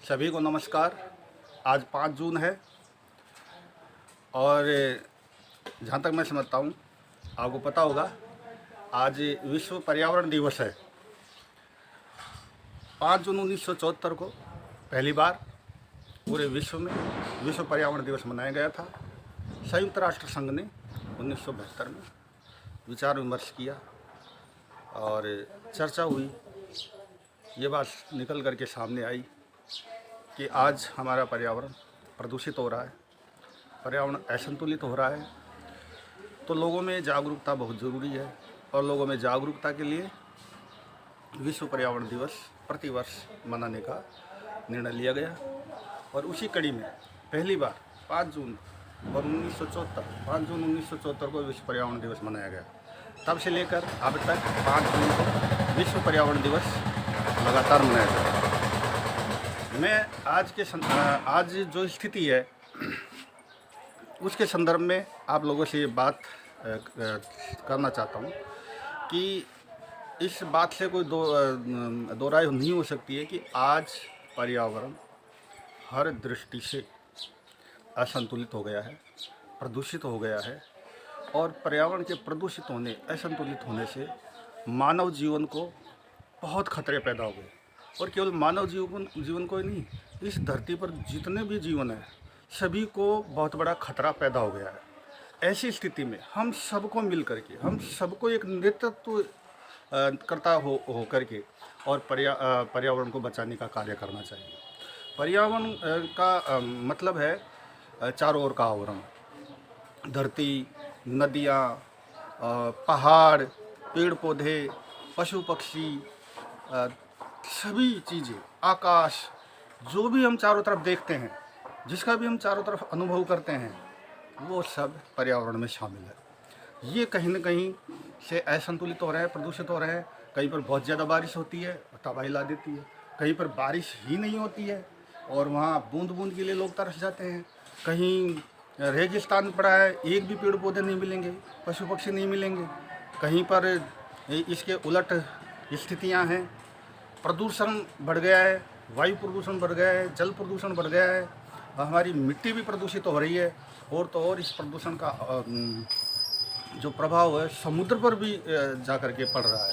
सभी को नमस्कार। आज 5 जून है और जहाँ तक मैं समझता हूँ, आपको पता होगा, आज विश्व पर्यावरण दिवस है। 5 जून 1974 को पहली बार पूरे विश्व में विश्व पर्यावरण दिवस मनाया गया था। संयुक्त राष्ट्र संघ ने 1972 में विचार विमर्श किया और चर्चा हुई। ये बात निकल कर के सामने आई कि आज हमारा पर्यावरण प्रदूषित हो रहा है, पर्यावरण असंतुलित हो रहा है। तो लोगों में जागरूकता बहुत ज़रूरी है और लोगों में जागरूकता के लिए विश्व पर्यावरण दिवस प्रतिवर्ष मनाने का निर्णय लिया गया। और उसी कड़ी में पहली बार 5 जून और 5 जून 1974 को विश्व पर्यावरण दिवस मनाया गया। तब से लेकर अब तक 5 जून को विश्व पर्यावरण दिवस लगातार मनाया जा रहा है। मैं आज जो स्थिति है उसके संदर्भ में आप लोगों से ये बात करना चाहता हूँ कि इस बात से कोई दो राय नहीं हो सकती है कि आज पर्यावरण हर दृष्टि से असंतुलित हो गया है, प्रदूषित हो गया है। और पर्यावरण के प्रदूषित होने, असंतुलित होने से मानव जीवन को बहुत खतरे पैदा हो गए। और केवल मानव जीवन को ही नहीं, इस धरती पर जितने भी जीवन है सभी को बहुत बड़ा खतरा पैदा हो गया है। ऐसी स्थिति में हम सबको मिल करके, हम सबको एक नेतृत्व करता हो करके और पर्यावरण को बचाने का कार्य करना चाहिए। पर्यावरण का मतलब है चारों ओर का आवरण, धरती, नदियाँ, पहाड़, पेड़ पौधे, पशु पक्षी, सभी चीज़ें, आकाश, जो भी हम चारों तरफ देखते हैं, जिसका भी हम चारों तरफ अनुभव करते हैं, वो सब पर्यावरण में शामिल है। ये कहीं न कहीं से असंतुलित हो रहे हैं, प्रदूषित हो रहे हैं। कहीं पर बहुत ज़्यादा बारिश होती है और तबाही ला देती है, कहीं पर बारिश ही नहीं होती है और वहाँ बूंद बूंद के लिए लोग तरस जाते हैं। कहीं रेगिस्तान पड़ा है, एक भी पेड़ पौधे नहीं मिलेंगे, पशु पक्षी नहीं मिलेंगे। कहीं पर इसके उलट स्थितियाँ हैं, प्रदूषण बढ़ गया है, वायु प्रदूषण बढ़ गया है, जल प्रदूषण बढ़ गया है, हमारी मिट्टी भी प्रदूषित हो रही है। और तो और इस प्रदूषण का जो प्रभाव है समुद्र पर भी जा कर के पड़ रहा है।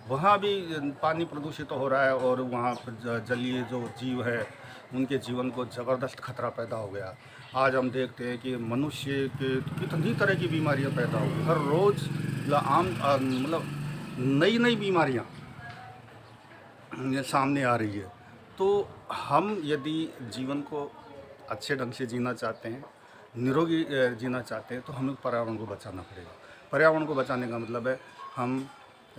वहाँ भी पानी प्रदूषित हो रहा है और वहाँ पर जलीय जो जीव है उनके जीवन को ज़बरदस्त खतरा पैदा हो गया। आज हम देखते हैं कि मनुष्य के कितनी तरह की बीमारियाँ पैदा हो गई। हर रोज़ मतलब नई नई बीमारियाँ सामने आ रही है। तो हम यदि जीवन को अच्छे ढंग से जीना चाहते हैं, निरोगी जीना चाहते हैं, तो हमें पर्यावरण को बचाना पड़ेगा। पर्यावरण को बचाने का मतलब है हम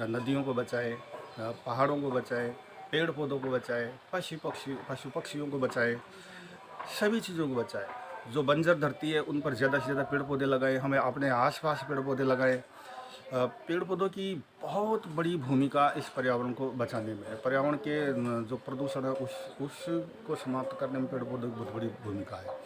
नदियों को बचाएं, पहाड़ों को बचाएं, पेड़ पौधों को बचाएं, पशु पक्षियों को बचाएं, सभी चीज़ों को बचाएं। जो बंजर धरती है उन पर ज़्यादा से ज़्यादा पेड़ पौधे लगाएं। हमें अपने आसपास पेड़ पौधे लगाएं। पेड़ पौधों की बहुत बड़ी भूमिका इस पर्यावरण को बचाने में है। पर्यावरण के जो प्रदूषण है उसको समाप्त करने में पेड़ पौधों की बहुत बड़ी भूमिका है।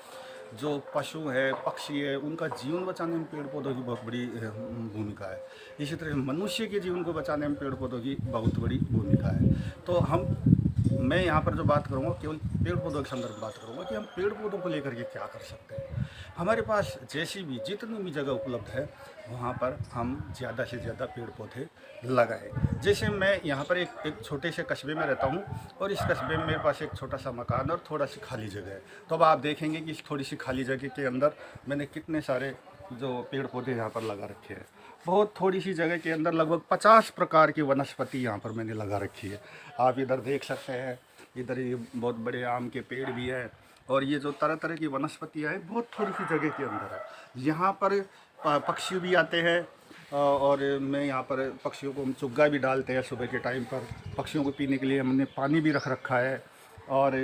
जो पशु है, पक्षी है, उनका जीवन बचाने में पेड़ पौधों की बहुत बड़ी भूमिका है। इसी तरह मनुष्य के जीवन को बचाने में पेड़ पौधों की बहुत बड़ी भूमिका है। तो मैं यहाँ पर जो बात करूँगा केवल पेड़ पौधों के संदर्भ में बात करूँगा कि हम पेड़ पौधों को लेकर के क्या कर सकते हैं। हमारे पास जैसी भी जितनी भी जगह उपलब्ध है वहाँ पर हम ज़्यादा से ज़्यादा पेड़ पौधे लगाएं। जैसे मैं यहाँ पर एक छोटे से कस्बे में रहता हूँ और इस कस्बे में मेरे पास एक छोटा सा मकान और थोड़ा सी खाली जगह है। तो अब आप देखेंगे कि इस थोड़ी सी खाली जगह के अंदर मैंने कितने सारे जो पेड़ पौधे यहाँ पर लगा रखे हैं। बहुत थोड़ी सी जगह के अंदर लगभग 50 प्रकार की वनस्पति यहाँ पर मैंने लगा रखी है। आप इधर देख सकते हैं, इधर ये बहुत बड़े आम के पेड़ भी है और ये जो तरह तरह की वनस्पतियाँ हैं बहुत थोड़ी सी जगह के अंदर है। यहाँ पर पक्षी भी आते हैं और मैं यहाँ पर पक्षियों को हम चुग्गा भी डालते हैं। सुबह के टाइम पर पक्षियों को पीने के लिए हमने पानी भी रख रखा है। और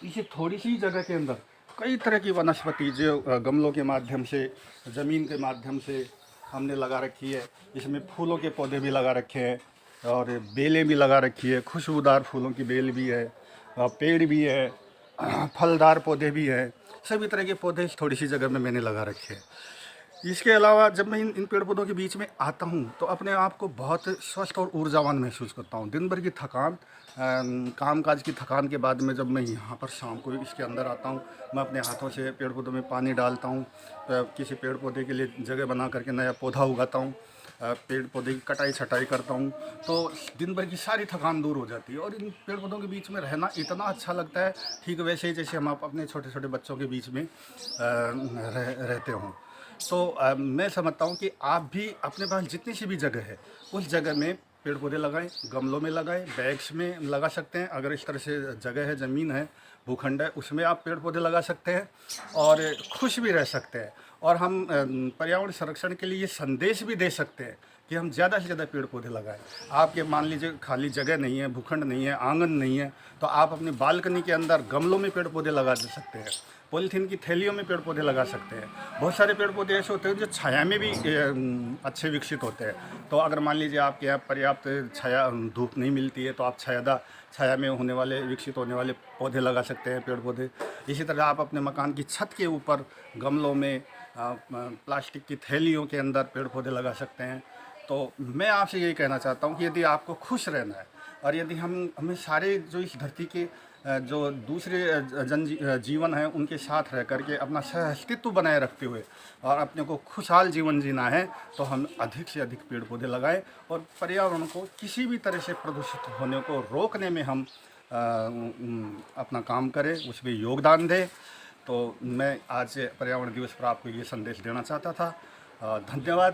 इसी थोड़ी सी जगह के अंदर कई तरह की वनस्पति जो गमलों के माध्यम से, ज़मीन के माध्यम से हमने लगा रखी है। इसमें फूलों के पौधे भी लगा रखे हैं और बेलें भी लगा रखी है। खुशबूदार फूलों की बेल भी है, पेड़ भी है, फलदार पौधे भी हैं। सभी तरह के पौधे इस थोड़ी सी जगह में मैंने लगा रखे हैं। इसके अलावा जब मैं इन पेड़ पौधों के बीच में आता हूँ तो अपने आप को बहुत स्वस्थ और ऊर्जावान महसूस करता हूँ। दिन भर की थकान, काम काज की थकान के बाद में जब मैं यहाँ पर शाम को इसके अंदर आता हूँ, मैं अपने हाथों से पेड़ पौधों में पानी डालता हूँ, किसी पेड़ पौधे के लिए जगह बना करके नया पौधा उगाता हूँ, पेड़ पौधे की कटाई छटाई करता हूँ, तो दिन भर की सारी थकान दूर हो जाती है और इन पेड़ पौधों के बीच में रहना इतना अच्छा लगता है, ठीक वैसे ही जैसे हम अपने छोटे छोटे बच्चों के बीच में रहते हों। तो मैं समझता हूँ कि आप भी अपने पास जितनी सी भी जगह है उस जगह में पेड़ पौधे लगाएं, गमलों में लगाएं, बैग्स में लगा सकते हैं। अगर इस तरह से जगह है, ज़मीन है, भूखंड है, उसमें आप पेड़ पौधे लगा सकते हैं और खुश भी रह सकते हैं। और हम पर्यावरण संरक्षण के लिए ये संदेश भी दे सकते हैं कि हम ज़्यादा से ज़्यादा पेड़ पौधे लगाएं। आपके मान लीजिए खाली जगह नहीं है, भूखंड नहीं है, आंगन नहीं है, तो आप अपनी बालकनी के अंदर गमलों में पेड़ पौधे लगा दे सकते हैं, पॉलीथीन की थैलियों में पेड़ पौधे लगा सकते हैं। बहुत सारे पेड़ पौधे ऐसे होते हैं जो छाया में भी अच्छे विकसित होते हैं। तो अगर मान लीजिए आपके यहाँ पर्याप्त छाया, धूप नहीं मिलती है, तो आप छाया में होने वाले, विकसित होने वाले पौधे लगा सकते हैं, पेड़ पौधे। इसी तरह आप अपने मकान की छत के ऊपर गमलों में, प्लास्टिक की थैलियों के अंदर पेड़ पौधे लगा सकते हैं। तो मैं आपसे यही कहना चाहता हूँ कि यदि आपको खुश रहना है और यदि हमें सारे जो इस धरती के जो दूसरे जीवन हैं उनके साथ रह करके अपना सह अस्तित्व बनाए रखते हुए और अपने को खुशहाल जीवन जीना है, तो हम अधिक से अधिक पेड़ पौधे लगाएं और पर्यावरण को किसी भी तरह से प्रदूषित होने को रोकने में हम अपना काम करें, उसमें योगदान दें। तो मैं आज पर्यावरण दिवस पर आपको ये संदेश देना चाहता था। धन्यवाद।